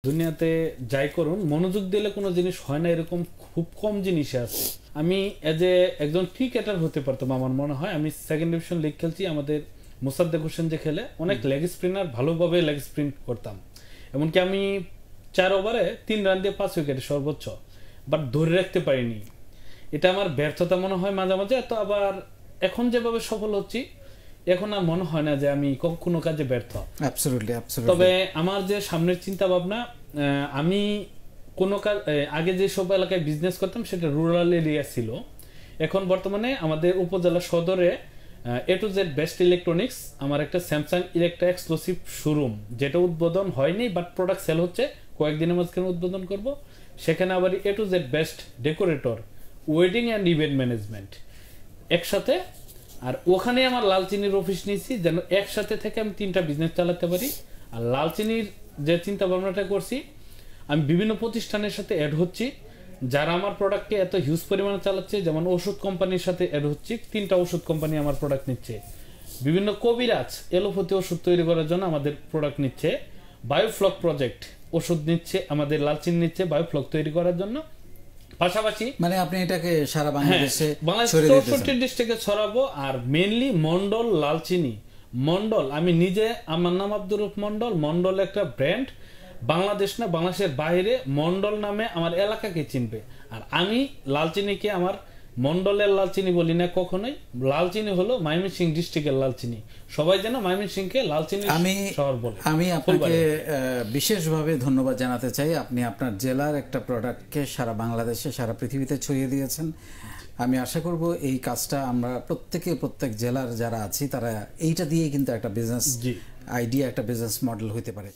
দুনিয়াতে যাই করুন মনোযোগ দিলে কোনো জিনিস হয় না, এরকম খুব কম জিনিস আছে। আমি এজ এ একজন ক্রিকেটার হতে পারতাম আমার মনে হয়। আমি সেকেন্ড ডিভিশন লিগ খেলছি, আমাদের মোসাদ্দেক হোসেন যে খেলে অনেক লেগ স্পিনার, ভালোভাবে লেগ স্পিন করতাম। এমনকি আমি 4 ওভারে 3 রান দিয়ে 5 উইকেটে সর্বোচ্চ, বাট ধরে রাখতে পারিনি। এটা আমার ব্যর্থতা মনে হয় মাঝে মাঝে। তো আবার এখন যেভাবে সফল হচ্ছি, এখন আর মনে হয় না যে আমি কোনো কাজে ব্যর্থ। তবে আমার যে সামনের চিন্তা ভাবনা, আমি কোনো কাজ আগে যে সব এলাকায় বিজনেস করতাম সেটা রুরাল এরিয়া ছিল। এখন বর্তমানে আমাদের উপজেলা সদরে এ টু জেড বেস্ট ইলেকট্রনিক্স, আমার একটা স্যামসাং ইলেকট্রা এক্সক্লুসিভ শোরুম, যেটা উদ্বোধন হয়নি বাট প্রোডাক্ট সেল হচ্ছে, কয়েকদিনের মাঝখানে উদ্বোধন করব। সেখানে আবার A to Z best decorator, wedding and event management একসাথে। আর ওখানে আমার লালচিনির অফিস নিয়েছি, যেন একসাথে থেকে আমি 3টা বিজনেস চালাতে পারি। আর লালচিনির যে চিন্তা ভাবনাটা করছি, আমি বিভিন্ন প্রতিষ্ঠানের সাথে অ্যাড হচ্ছি যারা আমার প্রোডাক্টকে এত হিউজ পরিমাণে চালাচ্ছে। যেমন ওষুধ কোম্পানির সাথে অ্যাড হচ্ছি, 3টা ওষুধ কোম্পানি আমার প্রোডাক্ট নিচ্ছে। বিভিন্ন কবিরাজ এলোপ্যাথি ওষুধ তৈরি করার জন্য আমাদের প্রোডাক্ট নিচ্ছে। বায়োফ্লক প্রজেক্ট ওষুধ নিচ্ছে, আমাদের লালচিনি নিচ্ছে বায়োফ্লক তৈরি করার জন্য। পাশাপাশি মানে আপনি এটাকে সারা বাংলাদেশে 64 ডিস্ট্রিক্টে ছড়াবো। আর মেইনলি মন্ডল লালচিনি, মন্ডল আমি নিজে, আমার নাম আব্দুর রউফ মন্ডল। মন্ডল একটা ব্র্যান্ড, বাংলাদেশ না বাংলাদেশের বাইরে মন্ডল নামে আমার এলাকাকে চিনবে। আর আমি লালচিনিকে আমার মন্ডলের লালচিনি বলি না কখনোই। লালচিনি হলো ময়মনসিংহ ডিস্ট্রিক্টের লালচিনি। সবাই যেন ময়মনসিংহকে লালচিনি শহর বলে। আমি আপনাকে বিশেষভাবে ধন্যবাদ জানাতে চাই। আপনি আপনার জেলার একটা প্রোডাক্টকে সারা বাংলাদেশে, সারা পৃথিবীতে ছড়িয়ে দিয়েছেন। আমি আশা করব এই কাজটা আমরা প্রত্যেক জেলার যারা আছি তারা এইটা দিয়ে কিন্তু একটা বিজনেস আইডিয়া, একটা বিজনেস মডেল হতে পারে।